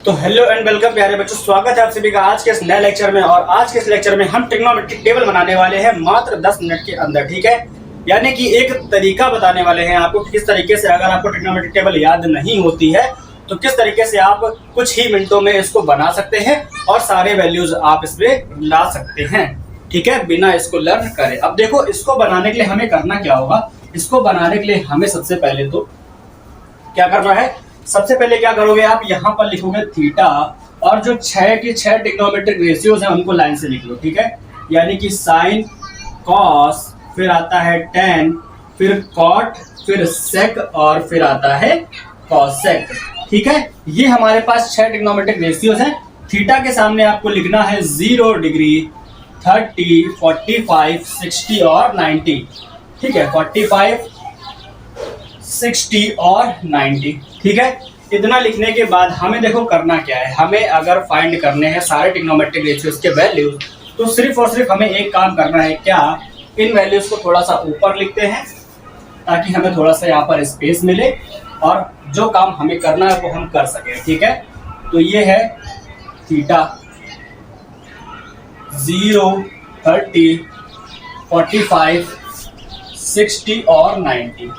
तो hello and welcome प्यारे बच्चों, स्वागत है आप सभी का आज के इस नए लेक्चर में। और आज के इस लेक्चर में हम ट्रिग्नोमेट्रिक टेबल बनाने वाले हैं मात्र 10 मिनट के अंदर। ठीक है, यानी कि एक तरीका बताने वाले हैं आपको किस तरीके से, अगर आपको ट्रिग्नोमेट्रिक टेबल याद नहीं होती है तो किस तरीके से आप कुछ ही मिनटों में इसको बना सकते हैं और सारे वैल्यूज आप इसमें ला सकते हैं। ठीक है, बिना इसको लर्न करे। अब देखो, इसको बनाने के लिए हमें करना क्या होगा। इसको बनाने के लिए हमें सबसे पहले तो क्या करना है, सबसे पहले क्या करोगे आप, यहाँ पर लिखोगे थीटा और जो 6 की 6 ट्रिग्नोमेट्रिक रेशियोज हैं उनको लाइन से लिख लो। ठीक है, यानी कि साइन, कॉस, फिर आता है टेन, फिर कॉट, फिर सेक और फिर आता है कॉसेक। ठीक है, ये हमारे पास 6 ट्रिग्नोमेट्रिक रेशियोज हैं। थीटा के सामने आपको लिखना है 0 डिग्री, 30, 45, 60 और 90। ठीक है, 45, 60 और 90। ठीक है, इतना लिखने के बाद हमें देखो करना क्या है। हमें अगर फाइंड करने हैं सारे ट्रिग्नोमेट्रिक रेशियोज के वैल्यूज, तो सिर्फ और सिर्फ हमें एक काम करना है। क्या, इन वैल्यूज को थोड़ा सा ऊपर लिखते हैं ताकि हमें थोड़ा सा यहाँ पर स्पेस मिले और जो काम हमें करना है वो हम कर सकें। ठीक है, तो ये है थीटा 0, 30, 45, 60 और 90।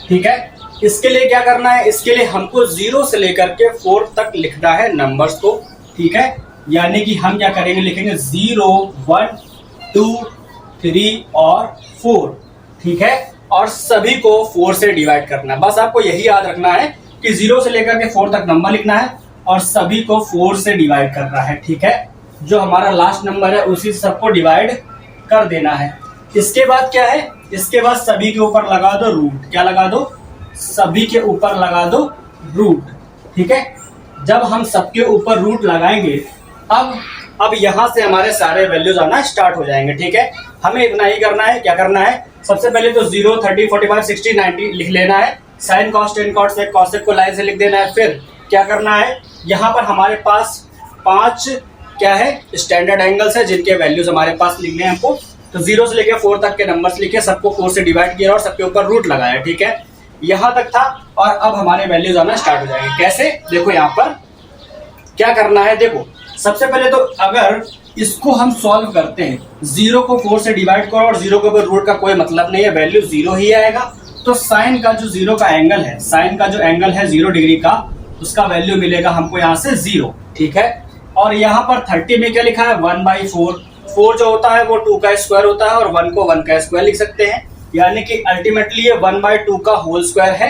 ठीक है, इसके लिए क्या करना है, इसके लिए हमको 0 से लेकर के 4 तक लिखना है नंबर्स को। ठीक है, यानी कि हम क्या करेंगे, लिखेंगे 0, 1, 2, 3 और 4। ठीक है, और सभी को 4 से डिवाइड करना है। बस आपको यही याद रखना है कि 0 से लेकर के 4 तक नंबर लिखना है और सभी को 4 से डिवाइड करना है। ठीक है, जो हमारा लास्ट नंबर है उसी से सबको डिवाइड कर देना है। इसके बाद क्या है, इसके बाद सभी के ऊपर लगा दो रूट। क्या लगा दो, सभी के ऊपर लगा दो रूट। ठीक है, जब हम सबके ऊपर रूट लगाएंगे अब यहां से हमारे सारे वैल्यूज आना स्टार्ट हो जाएंगे। ठीक है, हमें इतना ही करना है। क्या करना है, सबसे पहले तो 0, 30, 45, 60, 90 लिख लेना है। साइन, कॉस, टेन, कॉट, सेक, कॉसेक को लाइन से लिख देना है। फिर क्या करना है, यहाँ पर हमारे पास 5 क्या है स्टैंडर्ड एंगल्स है जिनके वैल्यूज हमारे पास लिखने हैं हमको। तो 0 से लेकर 4 तक के नंबर्स लिखे, सबको 4 से डिवाइड किया और सबके ऊपर रूट लगाया। ठीक है, यहां तक था और अब हमारे वैल्यूज आना स्टार्ट हो जाएंगे। कैसे, देखो यहाँ पर क्या करना है। देखो, सबसे पहले तो अगर इसको हम सॉल्व करते हैं, 0 को 4 से डिवाइड करो और 0 के ऊपर रूट का कोई मतलब नहीं है, वैल्यू 0 ही आएगा। तो साइन का जो 0 का एंगल है, साइन का जो एंगल है 0 डिग्री का, उसका वैल्यू मिलेगा हमको यहाँ से 0। ठीक है, और यहाँ पर 30 में क्या लिखा है, 1/4। 4 जो होता है वो 2 का स्क्वायर होता है और 1 को 1 का स्क्वायर लिख सकते हैं, यानी कि अल्टीमेटली ये 1/2 का होल स्क्वायर है।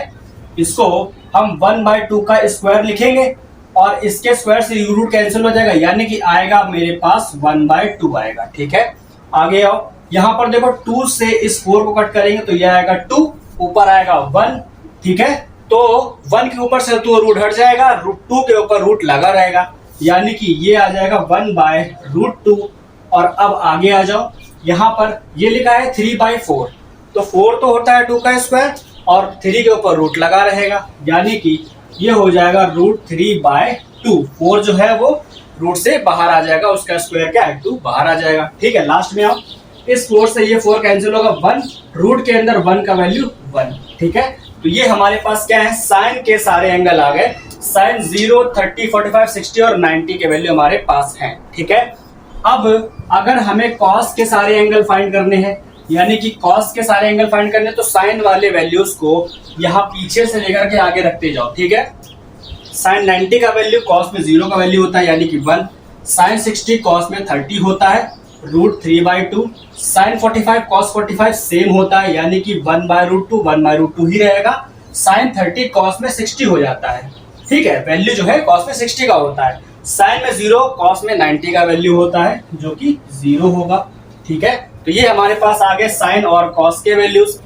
इसको हम 1/2 का स्क्वायर लिखेंगे और इसके स्क्वायर से यू रूट कैंसिल हो जाएगा, यानी कि आएगा मेरे पास 1/2 आएगा। ठीक है, आगे आओ, यहाँ पर देखो 2 से इस 4 को कट करेंगे तो यह आएगा 2, ऊपर आएगा 1। ठीक है, तो 1 के ऊपर से 2 रूट हट जाएगा, 2 के ऊपर रूट लगा रहेगा, यानी कि ये आ जाएगा 1/√2। और अब आगे आ जाओ, यहाँ पर ये लिखा है 3/4। तो 4 तो होता है 2 का स्क्वायर और 3 के ऊपर रूट लगा रहेगा, यानी कि ये हो जाएगा √3/2। 4 जो है वो रूट से बाहर आ जाएगा, उसका स्क्वायर क्या है 2 बाहर आ जाएगा। ठीक है, लास्ट में आओ, इस 4 से ये 4 कैंसिल होगा, 1 रूट के अंदर 1 का वैल्यू 1। ठीक है, तो ये हमारे पास क्या है, साइन के सारे एंगल आ गए। साइन 0, 30, 45, 60 और 90 के वैल्यू हमारे पास हैं। ठीक है, अब अगर हमें कॉस के सारे एंगल फाइंड करने हैं, यानी कि कॉस के सारे एंगल फाइंड करने, तो साइन वाले वैल्यूज को यहाँ पीछे से लेकर के आगे रखते जाओ। ठीक है, साइन 90 का वैल्यू कॉस में 0 का वैल्यू होता है, यानी कि 1। साइन 60 कॉस में 30 होता है, √3/2। साइन 45 कॉस 45 सेम होता है, यानी कि 1/√2, 1/√2 ही रहेगा। साइन 30 कॉस में 60 हो जाता है। ठीक है, वैल्यू जो है कॉस में 60 का होता है। साइन में 0, कॉस में 90 का वैल्यू होता है जो कि 0 होगा। ठीक है, तो ये हमारे पास आ गए साइन और कॉस के वैल्यूज।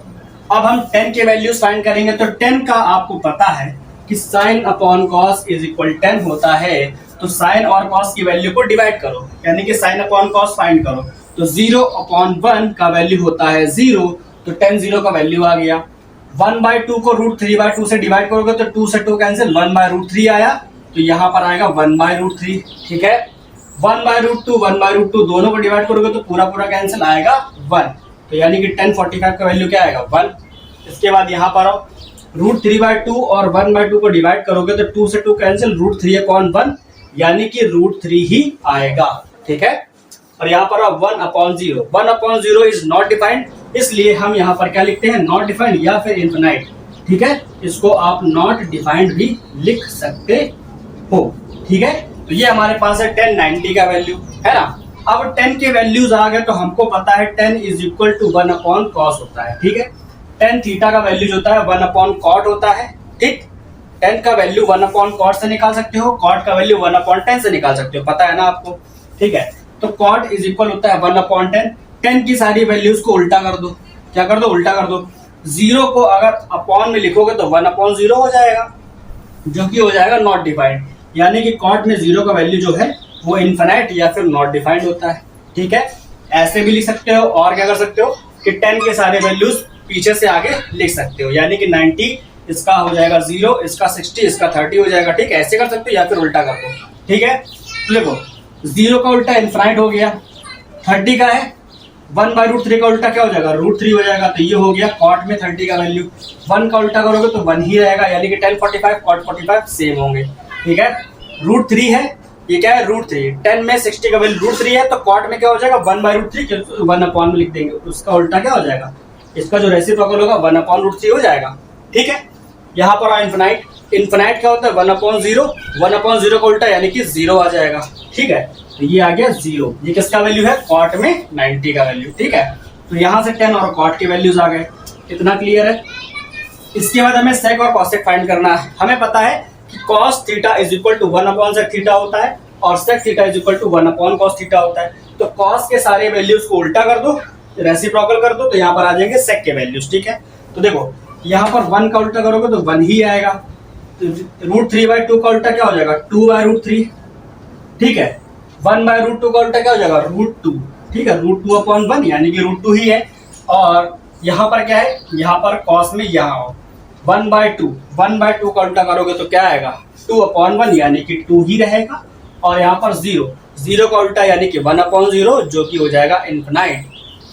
अब हम टेन के वैल्यूज फाइंड करेंगे। तो 10 का आपको पता है कि sine upon cos is equal 10 होता है। तो साइन और कॉस की वैल्यू को डिवाइड करो, यानी कि साइन अपॉन कॉस फाइंड करो। तो 0/1 का वैल्यू होता है 0, तो 10 0 का वैल्यू आ गया। 1/2 को √3/2 से डिवाइड करोगे तो 2 से 2 कैंसिल, 1/√3 आया, तो यहाँ पर आएगा 1/√3। ठीक है, 1/√2, 1/√2 दोनों को डिवाइड करोगे तो पूरा पूरा कैंसिल आएगा 1, तो यानी कि 1045 का वैल्यू क्या आएगा 1। इसके बाद यहाँ पर आओ, √3/2 और 1/2 को डिवाइड करोगे तो 2 से 2 कैंसिल, √3/1 यानी कि √3 ही आएगा, ठीक है। और यहाँ पर 1/0, 1/0 इज नॉट डिफाइंड, इसलिए हम यहाँ पर क्या लिखते हैं, नॉट डिफाइंड या फिर इनफिनाइट, ठीक है। इसको आप नॉट डिफाइंड भी लिख सकते हो, ठीक है। तो ये हमारे पास है 10 90 का वैल्यू, है ना। अब 10 के वैल्यूज आ गए तो हमको पता है 10 इज इक्वल टू 1/cos होता है, ठीक है। 10 थीटा का वैल्यूज होता है 1/cot होता है, ठीक। 10 का वैल्यू 1/cot से निकाल सकते हो, cot का वैल्यू 1/10 से निकाल सकते हो, पता है ना आपको, ठीक है। तो cot इज इक्वल होता है 1/10। 10 की सारी वैल्यूज को उल्टा कर दो, क्या कर दो, उल्टा कर दो। 0 को अगर अपॉन में लिखोगे तो 1/0 हो जाएगा, जो कि हो जाएगा नॉट डिफाइंड, यानी कि cot में 0 का वैल्यू जो है वो इनफिनाइट या फिर नॉट डिफाइंड होता है, ठीक है। ऐसे भी लिख सकते हो, और क्या कर सकते हो कि 10 के सारे वैल्यूज पीछे से आगे लिख सकते हो, यानी कि 90 इसका हो जाएगा 0, इसका 60, इसका 30 हो जाएगा, ठीक है। ऐसे कर सकते हो या फिर उल्टा कर दो, ठीक है। तो देखो 0 का उल्टा इनफिनाइट हो गया, 30 का है 1/√3 का उल्टा क्या हो जाएगा, √3 हो जाएगा। तो ये हो गया cot में 30 का वैल्यू, 1 का उल्टा करोगे तो 1 ही रहेगा, यानी कि 10 45 cot 45 सेम होंगे, ठीक है। √3 है, ये क्या है, √3। 10 में 60 का वैल्यू √3 है, तो cot में क्या हो जाएगा 1/√3, 1 में लिख देंगे, उसका उल्टा क्या हो जाएगा, इसका जो रेसिप्रोकल होगा 1/√3 हो जाएगा, ठीक है। यहाँ पर इनफिनाइट, इनफिनाइट क्या होता है 1/0, 1/0 का उल्टा यानी कि 0 आ जाएगा, ठीक है। तो ये आ गया 0, ये किसका वैल्यू है, cot में 90 का वैल्यू, ठीक है। तो यहाँ से 10 और cot के वैल्यूज आ गए, इतना क्लियर है। इसके बाद हमें sec और cosec फाइंड करना है। हमें पता है कि cos theta is equal to 1/sec theta होता है और sec theta is equal to 1/cos theta होता है। तो cos के सारे वैल्यूज को उल्टा कर दो, रेसिप्रोकल कर दो, तो यहाँ पर आ जाएंगे sec के वैल्यूज, ठीक है। तो देखो यहाँ पर 1 का उल्टा करोगे तो 1 ही आएगा, √3/2 का उल्टा क्या हो जाएगा 2/√3, ठीक है। 1/√2 का उल्टा क्या हो जाएगा √2, ठीक है। √2/1 यानी कि √2 ही है। और यहाँ पर क्या है, यहाँ पर cos में यहाँ 1/2, 1/2 का उल्टा करोगे तो क्या आएगा 2/1 यानी कि 2 ही रहेगा। और यहाँ पर 0, 0 का उल्टा यानी कि 1/0, जो कि हो जाएगा इनफिनाइट,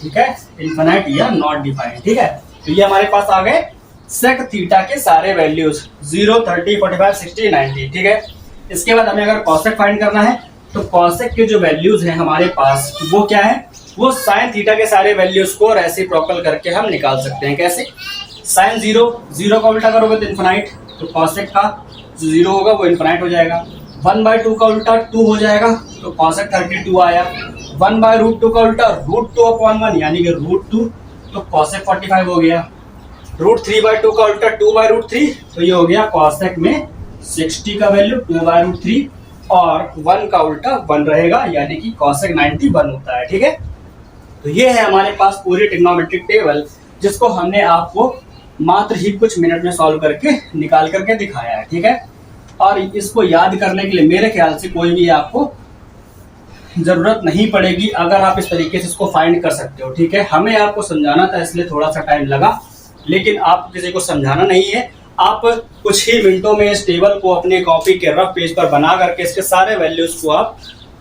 ठीक है, इनफिनाइट या नॉट डिफाइंड, ठीक है। तो ये हमारे पास आ गए sec थीटा के सारे वैल्यूज 0, 30, 45, 60, 90, ठीक है। इसके बाद हमें अगर cosec फाइंड करना है तो cosec के जो वैल्यूज हैं हमारे पास वो क्या है, वो sin थीटा के सारे वैल्यूज को रेसिप्रोकल करके हम निकाल सकते हैं। कैसे, sin 0, 0 का उल्टा करोगे तो इनफिनाइट, तो cosec का जो 0 होगा वो इनफिनाइट हो जाएगा। 1/2 का उल्टा 2 हो जाएगा, तो cosec 32 आया। 1/√2 का उल्टा √2/1 यानी कि √2, तो cosec 45 हो गया। √3/2 का उल्टा 2/√3, तो ये हो गया cosec में 60 का वैल्यू 2/√3, और 1 का उल्टा 1 रहेगा, यानी कि cosec 90 1 होता है, ठीक है। तो ये है हमारे पास पूरी ट्रिग्नोमेट्रिक टेबल, जिसको हमने आपको मात्र ही कुछ मिनट में सॉल्व करके निकाल करके दिखाया है, ठीक है। और इसको याद करने के लिए मेरे ख्याल से कोई भी आपको जरूरत नहीं पड़ेगी, अगर आप इस तरीके से इसको फाइंड कर सकते हो, ठीक है। हमें आपको समझाना था इसलिए थोड़ा सा टाइम लगा, लेकिन आप किसी को समझाना नहीं है, आप कुछ ही मिनटों में इस टेबल को अपने कॉपी के रफ पेज पर बना करके इसके सारे वैल्यूज को आप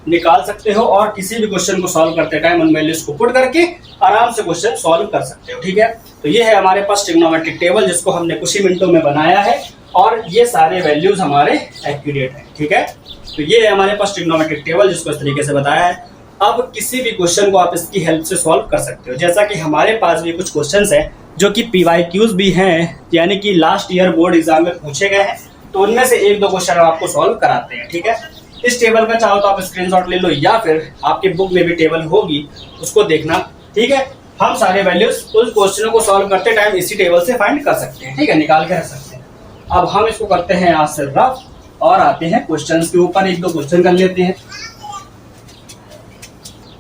निकाल सकते हो, और किसी भी क्वेश्चन को सॉल्व करते टाइम उन वैल्यूज को पुट करके आराम से क्वेश्चन सॉल्व कर सकते हो, ठीक है। तो ये है हमारे पास ट्रिग्नोमेट्रिक टेबल, जिसको हमने कुछ ही मिनटों में बनाया है, और ये सारे वैल्यूज हमारे एक्यूरेट है, ठीक है। तो ये है हमारे पास ट्रिग्नोमेट्रिक टेबल, जिसको इस तरीके से बताया है। अब किसी भी क्वेश्चन को आप इसकी हेल्प से सॉल्व कर सकते हो, जैसा कि हमारे पास भी कुछ क्वेश्चंस हैं जो कि PYQs भी हैं, यानी कि लास्ट ईयर बोर्ड एग्जाम में पूछे गए हैं, तो उनमें से 1-2 क्वेश्चन आपको सॉल्व कराते हैं, ठीक है। इस टेबल का चाहो तो आप स्क्रीनशॉट ले लो, या फिर आपके बुक में भी टेबल होगी उसको देखना, ठीक है। हम सारे वैल्यूज उस क्वेश्चनों को सॉल्व करते टाइम इसी टेबल से फाइंड कर सकते हैं, ठीक है, निकाल के रख सकते हैं। अब हम इसको करते हैं आज से रफ, और आते हैं क्वेश्चन के ऊपर। 1-2 क्वेश्चन कर लेते हैं।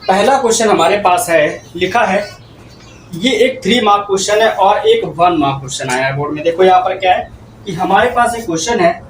पहला क्वेश्चन हमारे पास है, लिखा है, ये एक 3 मार्क क्वेश्चन है और एक 1 मार्क क्वेश्चन आया है बोर्ड में। देखो यहाँ पर क्या है कि हमारे पास एक क्वेश्चन है,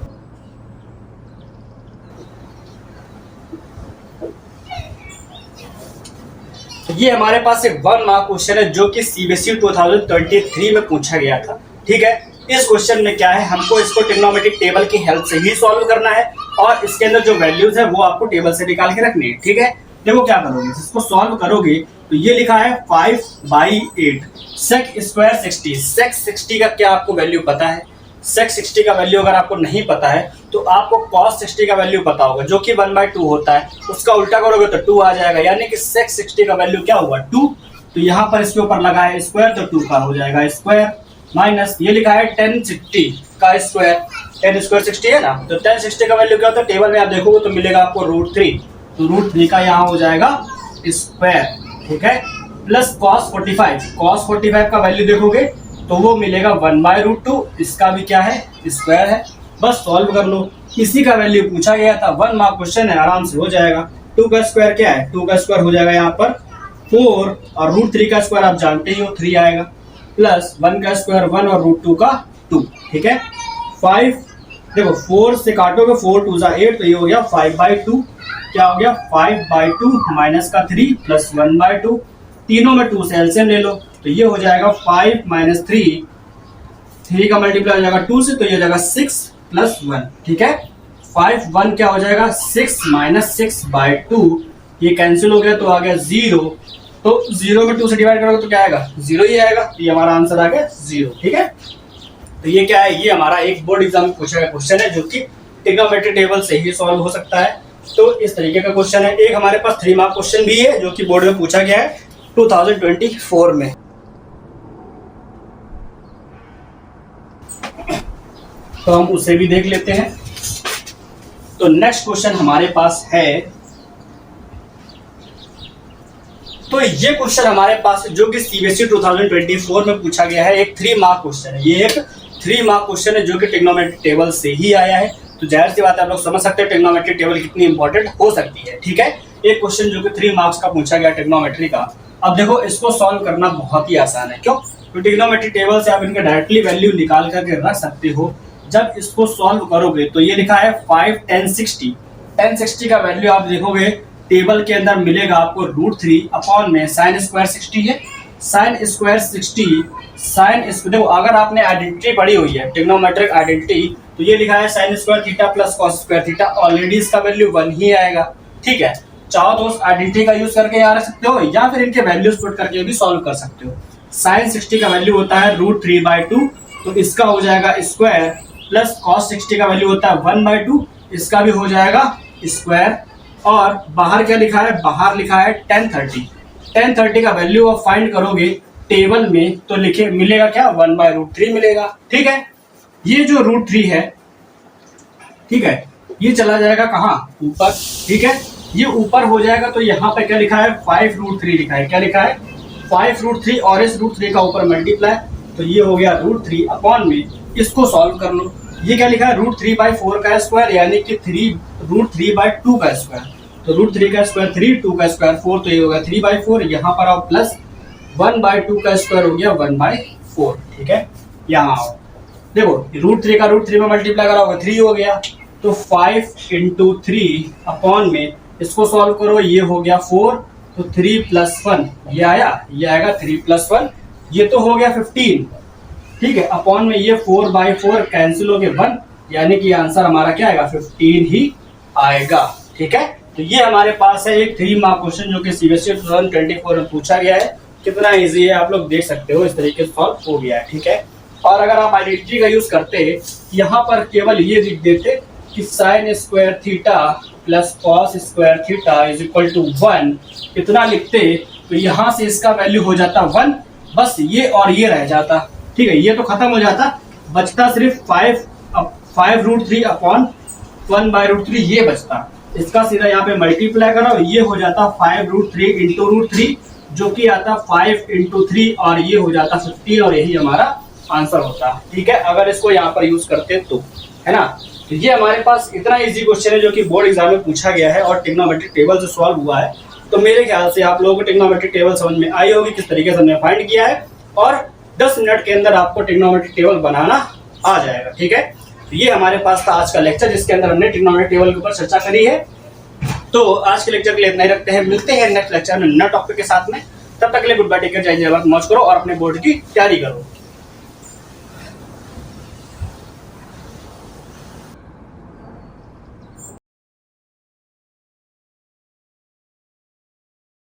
ये हमारे पास एक 1 मार्क क्वेश्चन है जो कि CBSE 2023 में पूछा गया था, ठीक है। इस क्वेश्चन में क्या है, हमको इसको ट्रिग्नोमेट्रिक टेबल की हेल्प से ही सॉल्व करना है, और इसके अंदर जो वैल्यूज है वो आपको टेबल से निकाल के रखनी है, ठीक है। देखो क्या करोगे, इसको सॉल्व करोगे तो ये लिखा है 5/8 sec² 60। sec 60 का क्या आपको वैल्यू पता है, sec 60 का वैल्यू अगर आपको नहीं पता है तो आपको cos 60 का वैल्यू पता होगा, जो कि 1/2 होता है। उसका उल्टा करोगे तो 2 आ जाएगा, यानी कि sec 60 का वैल्यू क्या हुआ 2। तो यहाँ पर इसके ऊपर लगा है स्क्वायर, तो 2 का हो जाएगा स्क्वायर, माइनस ये लिखा है tan 60 का स्क्वायर, tan स्क्वायर 60 है ना, तो tan 60 का वैल्यू क्या होता है, टेबल में आप देखोगे तो मिलेगा आपको √3, तो √3 का यहाँ हो जाएगा स्क्वायर, ठीक है, प्लस cos 45 का वैल्यू देखोगे तो वो मिलेगा 1/√2, इसका भी क्या है स्क्वायर है। बस सॉल्व कर लो, इसी का वैल्यू पूछा गया था, 1 मार्क क्वेश्चन है, आराम से हो जाएगा। 2 का स्क्वायर क्या है, 2 का स्क्वायर हो जाएगा यहाँ पर 4, और √3 का स्क्वायर आप जानते ही हो 3 आएगा, प्लस 1 का स्क्वायर 1 और √2 का 2, ठीक है। 5 देखो 4 से काटोगे 4 2 जा 8, तो ये हो गया 5/2, क्या हो गया 5/2 माइनस का 3 प्लस 1/2, तीनों में 2 से एलसीएम ले लो, तो ये हो जाएगा 5 माइनस 3 का मल्टीप्लाई हो जाएगा 2 से, तो ये हो जाएगा 6 प्लस 1, ठीक है। 5 1 क्या हो जाएगा 6 माइनस 6/2, ये कैंसिल हो गया तो आ गया 0, तो 0 में 2 से डिवाइड करोगे तो क्या आएगा 0 ही आएगा, तो ये हमारा आंसर आ गया 0, ठीक है। तो ये क्या है, ये हमारा एक बोर्ड एग्जाम में पूछा गया क्वेश्चन है, जो कि ट्रिग्नोमेट्री टेबल से ही सॉल्व हो सकता है। तो इस तरीके का क्वेश्चन है। एक हमारे पास 3 मार्क क्वेश्चन भी है, जो कि बोर्ड में पूछा गया है 2024 में। तो हम उसे भी देख लेते हैं। तो नेक्स्ट क्वेश्चन हमारे पास है, तो ये क्वेश्चन हमारे पास जो कि सीबीएसई 2024 में पूछा गया है, एक 3 मार्क क्वेश्चन है। ये एक 3 मार्क क्वेश्चन है जो कि ट्रिग्नोमेट्री टेबल से ही आया है। तो जाहिर सी बात है, आप लोग समझ सकते हैं ट्रिग्नोमेट्री टेबल कितनी इंपॉर्टेंट हो सकती है, ठीक है। एक क्वेश्चन जो कि 3 मार्क्स का पूछा गया ट्रिग्नोमेट्री का। अब देखो, इसको सॉल्व करना बहुत ही आसान है। क्यों? तो ट्रिग्नोमेट्री टेबल से आप इनका डायरेक्टली वैल्यू निकाल करके रख सकते हो। जब इसको सॉल्व करोगे तो ये लिखा है 5 tan 60, tan 60 का वैल्यू आप देखोगे टेबल के अंदर मिलेगा आपको √3 अपॉन में साइन स्क्वायर 60 है, साइन स्क्वायर 60 साइन, देखो अगर आपने आइडेंटिटी पढ़ी हुई है ट्रिग्नोमेट्रिक आइडेंटिटी, तो ये लिखा है sign square theta plus cos square theta, already इसका वैल्यू 1 ही आएगा, ठीक है। चाहो तो उस आइडेंटिटी का यूज करके यहाँ रख सकते हो, या फिर इनके वैल्यूज पुट करके भी सॉल्व कर सकते हो। साइन 60 का वैल्यू होता है √3/2, तो इसका हो जाएगा स्क्वायर, प्लस कॉस 60 का वैल्यू होता है 1/2, इसका भी हो जाएगा स्क्वायर। और बाहर क्या लिखा है, बाहर लिखा है tan 30 का वैल्यू आप फाइंड करोगे टेबल में तो लिखे मिलेगा क्या 1/√3 मिलेगा, ठीक है। ये जो √3 है, ठीक है, ये चला जाएगा कहाँ ऊपर, ठीक है, ये ऊपर हो जाएगा। तो यहाँ पे क्या लिखा है 5√3 लिखा है, क्या लिखा है 5√3, और इस √3 का ऊपर मल्टीप्लाई, तो ये हो गया √3 अपॉन में, इसको सॉल्व कर लो। ये क्या लिखा है √3/4 का स्क्वायर, यानी कि √3/2 का स्क्वायर, तो √3 का स्क्वायर 3, 2 का स्क्वायर 4, तो ये होगा 3/4। यहाँ पर आओ प्लस 1/2 का स्क्वायर हो गया 1/4, ठीक है। यहाँ आओ, देखो √3 का √3 में मल्टीप्लाई कराओगे 3 हो गया, तो 5 × 3 अपॉन में इसको सॉल्व करो, ये हो गया 4, तो 3 + 1 ये आया, ये आएगा 3 + 1, ये तो हो गया 15, ठीक है, अपॉन में ये 4/4 कैंसिल हो गए 1, यानी कि आंसर हमारा क्या आएगा 15 ही आएगा, ठीक है। तो ये हमारे पास है एक 3 मार्क क्वेश्चन जो कि सीबीएसई 2024 में पूछा गया है। कितना इजी है आप लोग देख सकते हो, इस तरीके से सॉल्व हो गया है, ठीक है। और अगर आप आइडेंटिटी का यूज करते यहाँ पर केवल ये लिख देते कि sine square theta plus cos square theta is equal to 1, इतना लिखते तो यहाँ से इसका वैल्यू हो जाता 1, बस ये और ये रह जाता, ठीक है, ये तो खत्म हो जाता, बचता सिर्फ 5√3 अपॉन 1/√3 ये बचता। इसका सीधा यहाँ पे मल्टीप्लाई करो, ये हो जाता 5√3 × √3, जो कि आता 5 × 3, और ये हो जाता 15, और यही हमारा आंसर होता, ठीक है, अगर इसको यहाँ पर यूज करते तो, है ना। तो ये हमारे पास इतना इजी क्वेश्चन है जो कि बोर्ड एग्जाम में पूछा गया है और ट्रिग्नोमेट्रिक टेबल से सॉल्व हुआ है। तो मेरे ख्याल से आप लोगों को ट्रिग्नोमेट्रिक टेबल समझ में आई होगी, किस तरीके से हमने फाइंड किया है, और 10 मिनट के अंदर आपको ट्रिग्नोमेट्रिक टेबल बनाना आ जाएगा, ठीक है। तो ये हमारे पास था आज का लेक्चर, जिसके अंदर हमने ट्रिग्नोमेट्रिक टेबल के ऊपर चर्चा करी है। तो आज के लेक्चर के लिए इतना ही रखते हैं, मिलते हैं नेक्स्ट लेक्चर में नए टॉपिक के साथ में। तब तक के लिए गुड बाय, टेक केयर, जय जय भारत, मौज करो और अपने बोर्ड की तैयारी करो।